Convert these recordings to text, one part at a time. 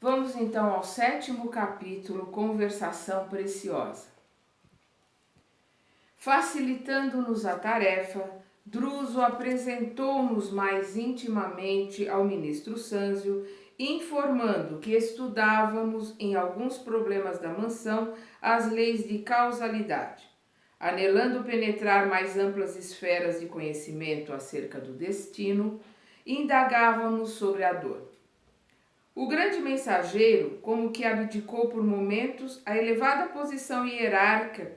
Vamos então ao 7º capítulo, Conversação Preciosa. Facilitando-nos a tarefa, Druso apresentou-nos mais intimamente ao ministro Sâncio, informando que estudávamos em alguns problemas da mansão as leis de causalidade. Anelando penetrar mais amplas esferas de conhecimento acerca do destino, indagávamos sobre a dor. O grande mensageiro, como que abdicou por momentos a elevada posição hierárquica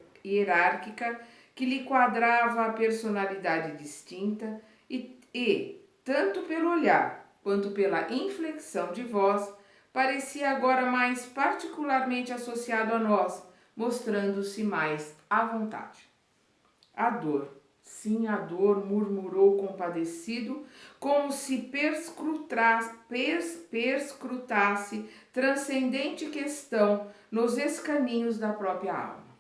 que lhe quadrava a personalidade distinta e, tanto pelo olhar quanto pela inflexão de voz, parecia agora mais particularmente associado a nós, mostrando-se mais à vontade. A dor, sim, a dor, murmurou compadecido, como se perscrutasse transcendente questão nos escaninhos da própria alma.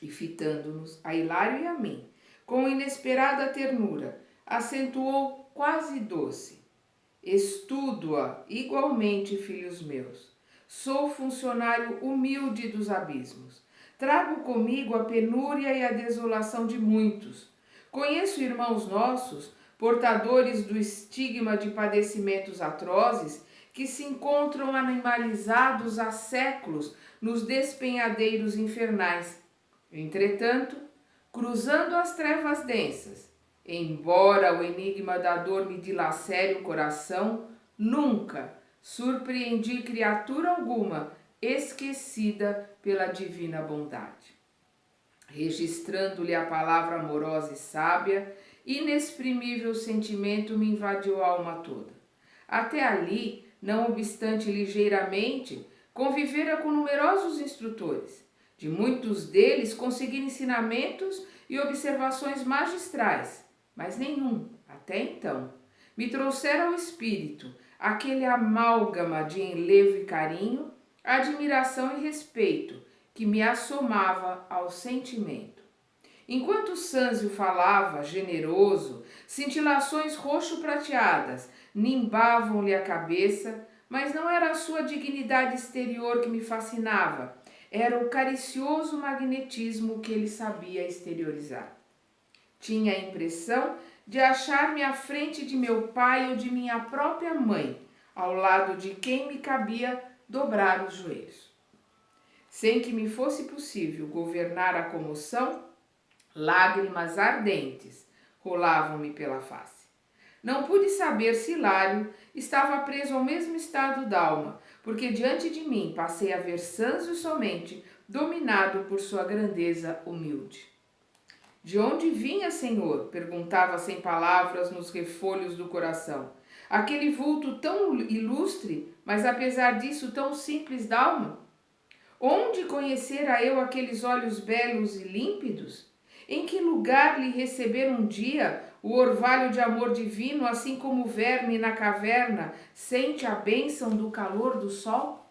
E fitando-nos, a Hilário e a mim, com inesperada ternura, acentuou quase doce: estudo-a igualmente, filhos meus. Sou funcionário humilde dos abismos. Trago comigo a penúria e a desolação de muitos. Conheço irmãos nossos, portadores do estigma de padecimentos atrozes, que se encontram animalizados há séculos nos despenhadeiros infernais. Entretanto, cruzando as trevas densas, embora o enigma da dor me dilacere o coração, nunca surpreendi criatura alguma esquecida pela divina bondade. Registrando-lhe a palavra amorosa e sábia, inexprimível sentimento me invadiu a alma toda. Até ali, não obstante ligeiramente, convivera com numerosos instrutores. De muitos deles consegui ensinamentos e observações magistrais, mas nenhum, até então, me trouxera ao espírito aquele amálgama de enlevo e carinho, admiração e respeito que me assomava ao sentimento. Enquanto Sâncio falava, generoso, cintilações roxo-prateadas nimbavam-lhe a cabeça, mas não era a sua dignidade exterior que me fascinava, era o caricioso magnetismo que ele sabia exteriorizar. Tinha a impressão de achar-me à frente de meu pai ou de minha própria mãe, ao lado de quem me cabia dobrar os joelhos. Sem que me fosse possível governar a comoção, lágrimas ardentes rolavam-me pela face. Não pude saber se Hilário estava preso ao mesmo estado d'alma, porque diante de mim passei a ver Sâncio somente, dominado por sua grandeza humilde. De onde vinha, senhor? Perguntava sem palavras nos refolhos do coração. Aquele vulto tão ilustre, mas apesar disso tão simples d'alma? Onde conhecera eu aqueles olhos belos e límpidos? Em que lugar lhe receber um dia o orvalho de amor divino, assim como o verme na caverna sente a bênção do calor do sol?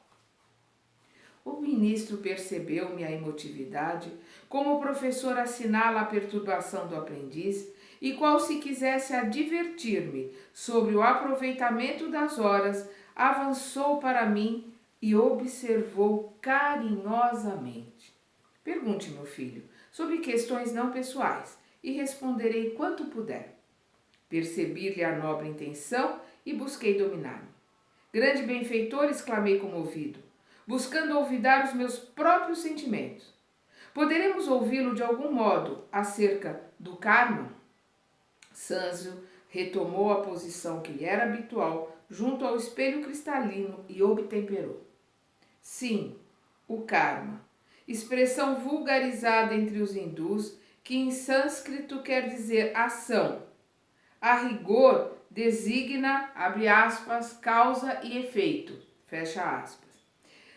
O ministro percebeu minha emotividade, como o professor assinala a perturbação do aprendiz, e qual se quisesse advertir-me sobre o aproveitamento das horas, avançou para mim e observou carinhosamente. Pergunte, meu filho, sobre questões não pessoais, e responderei quanto puder. Percebi-lhe a nobre intenção e busquei dominar-me. Grande benfeitor, exclamei comovido, buscando olvidar os meus próprios sentimentos. Poderemos ouvi-lo de algum modo acerca do karma? Sâncio retomou a posição que lhe era habitual junto ao espelho cristalino e obtemperou. Sim, o karma, expressão vulgarizada entre os hindus, que em sânscrito quer dizer ação. A rigor designa, abre aspas, causa e efeito, fecha aspas.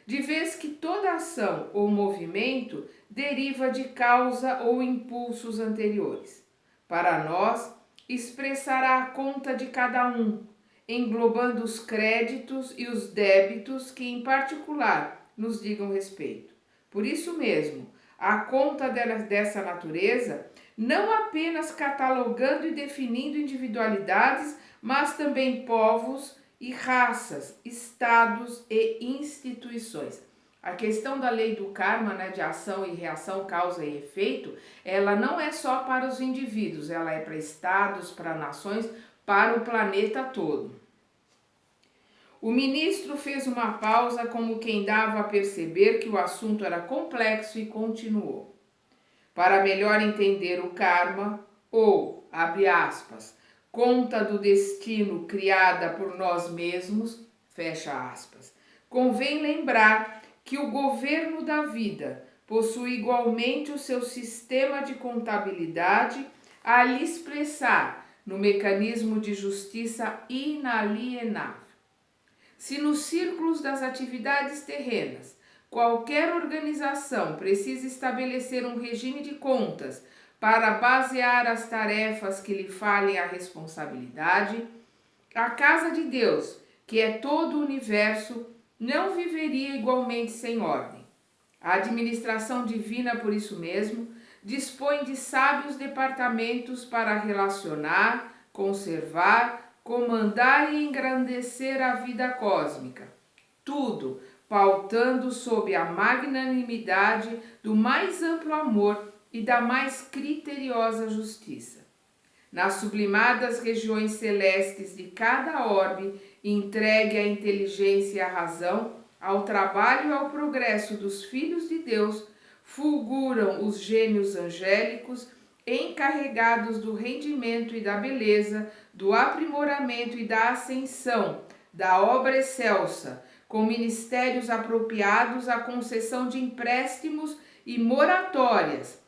De vez que toda ação ou movimento deriva de causa ou impulsos anteriores. Para nós, expressará a conta de cada um, englobando os créditos e os débitos que, em particular, nos digam respeito. Por isso mesmo, a conta dessa natureza, não apenas catalogando e definindo individualidades, mas também povos e raças, estados e instituições. A questão da lei do karma, né, de ação e reação, causa e efeito, ela não é só para os indivíduos, ela é para estados, para nações, para o planeta todo. O ministro fez uma pausa como quem dava a perceber que o assunto era complexo e continuou. Para melhor entender o karma, ou, abre aspas, conta do destino criada por nós mesmos, fecha aspas, convém lembrar que o governo da vida possui igualmente o seu sistema de contabilidade a lhe expressar no mecanismo de justiça inalienável. Se nos círculos das atividades terrenas qualquer organização precisa estabelecer um regime de contas para basear as tarefas que lhe falem a responsabilidade, a casa de Deus, que é todo o universo, não viveria igualmente sem ordem. A administração divina, por isso mesmo, dispõe de sábios departamentos para relacionar, conservar, comandar e engrandecer a vida cósmica. Tudo pautando sob a magnanimidade do mais amplo amor e da mais criteriosa justiça. Nas sublimadas regiões celestes de cada orbe, entregue à inteligência e à razão, ao trabalho e ao progresso dos filhos de Deus, fulguram os gênios angélicos encarregados do rendimento e da beleza, do aprimoramento e da ascensão, da obra excelsa, com ministérios apropriados à concessão de empréstimos e moratórias,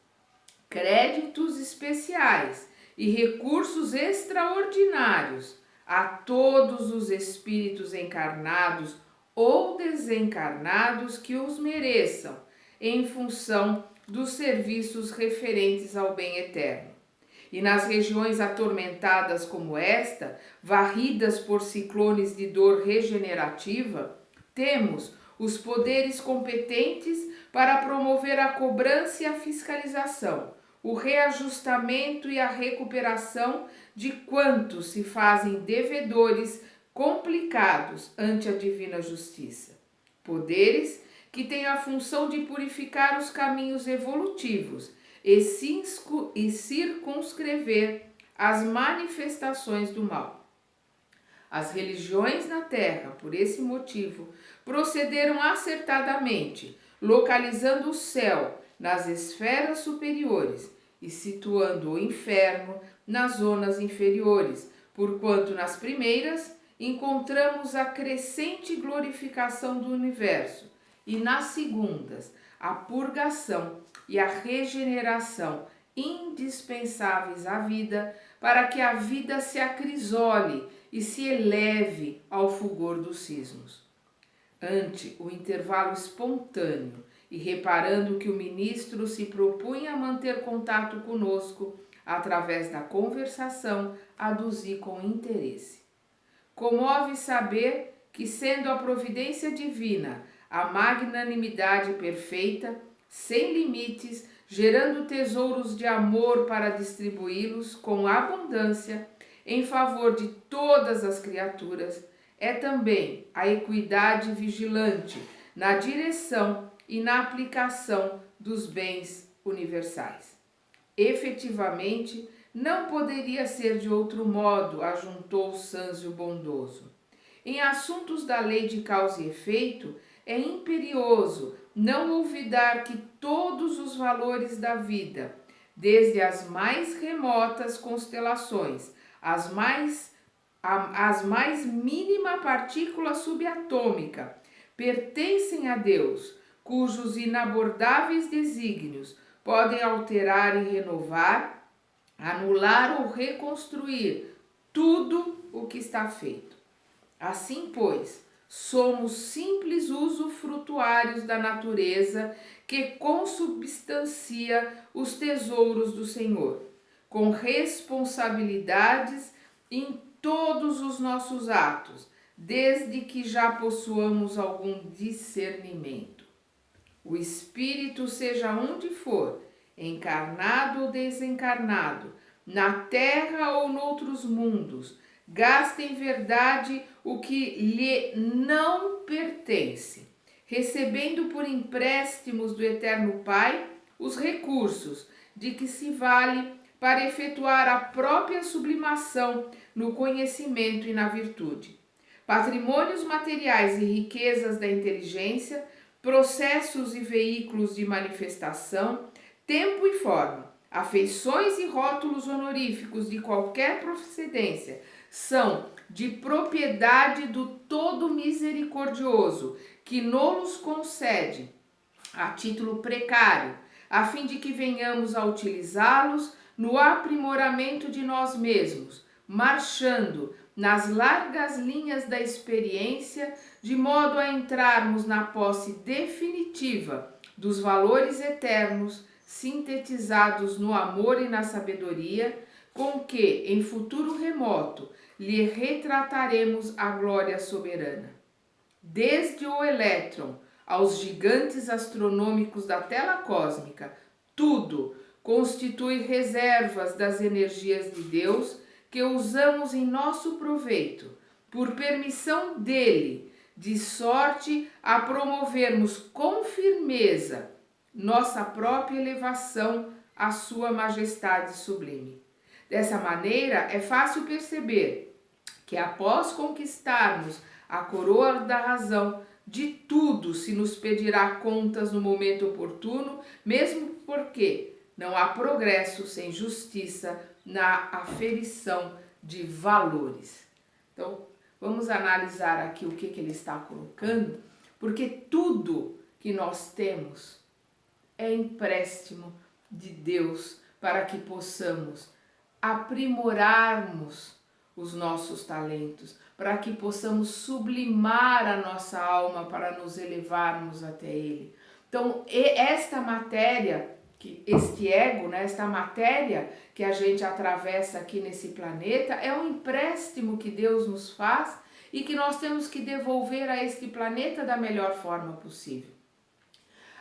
créditos especiais e recursos extraordinários a todos os espíritos encarnados ou desencarnados que os mereçam, em função dos serviços referentes ao bem eterno. E nas regiões atormentadas como esta, varridas por ciclones de dor regenerativa, temos os poderes competentes para promover a cobrança e a fiscalização, o reajustamento e a recuperação de quantos se fazem devedores complicados ante a divina justiça. Poderes que têm a função de purificar os caminhos evolutivos e circunscrever as manifestações do mal. As religiões na Terra, por esse motivo, procederam acertadamente, localizando o céu nas esferas superiores e situando o inferno nas zonas inferiores, porquanto nas primeiras encontramos a crescente glorificação do universo e nas segundas a purgação e a regeneração indispensáveis à vida, para que a vida se acrisole e se eleve ao fulgor dos cismos. Ante o intervalo espontâneo e reparando que o ministro se propunha a manter contato conosco através da conversação, aduzi com interesse. Comove saber que, sendo a providência divina a magnanimidade perfeita, sem limites, gerando tesouros de amor para distribuí-los com abundância em favor de todas as criaturas, é também a equidade vigilante na direção e na aplicação dos bens universais. Efetivamente, não poderia ser de outro modo, ajuntou Sâncio bondoso. Em assuntos da lei de causa e efeito, é imperioso não olvidar que todos os valores da vida, desde as mais remotas constelações, as mais mínima partícula subatômica, pertencem a Deus, cujos inabordáveis desígnios podem alterar e renovar, anular ou reconstruir tudo o que está feito. Assim, pois, somos simples usufrutuários da natureza que consubstancia os tesouros do Senhor, com responsabilidades em todos os nossos atos, desde que já possuamos algum discernimento. O espírito, seja onde for, encarnado ou desencarnado, na terra ou noutros mundos, gasta em verdade o que lhe não pertence, recebendo por empréstimos do Eterno Pai os recursos de que se vale para efetuar a própria sublimação no conhecimento e na virtude. Patrimônios materiais e riquezas da inteligência, processos e veículos de manifestação, tempo e forma, afeições e rótulos honoríficos de qualquer procedência são de propriedade do Todo Misericordioso, que nos concede a título precário, a fim de que venhamos a utilizá-los no aprimoramento de nós mesmos, marchando nas largas linhas da experiência, de modo a entrarmos na posse definitiva dos valores eternos, sintetizados no amor e na sabedoria, com que, em futuro remoto, lhe retrataremos a glória soberana. Desde o elétron aos gigantes astronômicos da tela cósmica, tudo constitui reservas das energias de Deus que usamos em nosso proveito, por permissão dele, de sorte a promovermos com firmeza nossa própria elevação à sua majestade sublime. Dessa maneira, é fácil perceber que após conquistarmos a coroa da razão, de tudo se nos pedirá contas no momento oportuno, mesmo porque não há progresso sem justiça na aferição de valores. Então, vamos analisar aqui o que ele está colocando, porque tudo que nós temos é empréstimo de Deus para que possamos aprimorarmos os nossos talentos, para que possamos sublimar a nossa alma para nos elevarmos até Ele. Então, esta matéria, este ego, né, esta matéria que a gente atravessa aqui nesse planeta, é um empréstimo que Deus nos faz e que nós temos que devolver a este planeta da melhor forma possível.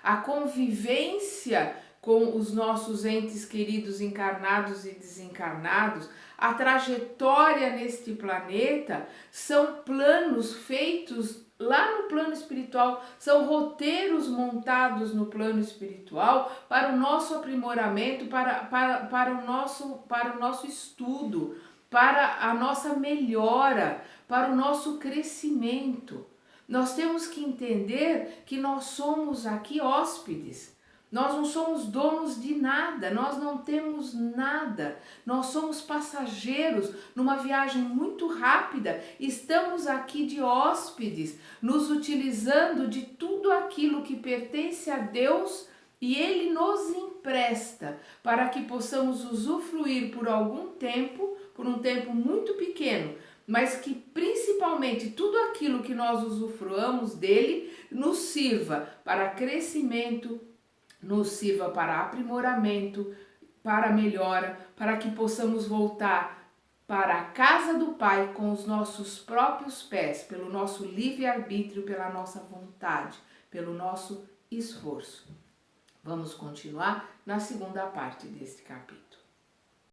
A convivência com os nossos entes queridos encarnados e desencarnados, a trajetória neste planeta são planos feitos lá no plano espiritual, são roteiros montados no plano espiritual para o nosso aprimoramento, para o nosso estudo, para a nossa melhora, para o nosso crescimento. Nós temos que entender que nós somos aqui hóspedes. Nós não somos donos de nada, nós não temos nada, nós somos passageiros numa viagem muito rápida, estamos aqui de hóspedes, nos utilizando de tudo aquilo que pertence a Deus e Ele nos empresta para que possamos usufruir por algum tempo, por um tempo muito pequeno, mas que principalmente tudo aquilo que nós usufruamos dele nos sirva para crescimento, nos sirva para aprimoramento, para melhora, para que possamos voltar para a casa do Pai com os nossos próprios pés, pelo nosso livre-arbítrio, pela nossa vontade, pelo nosso esforço. Vamos continuar na segunda parte deste capítulo.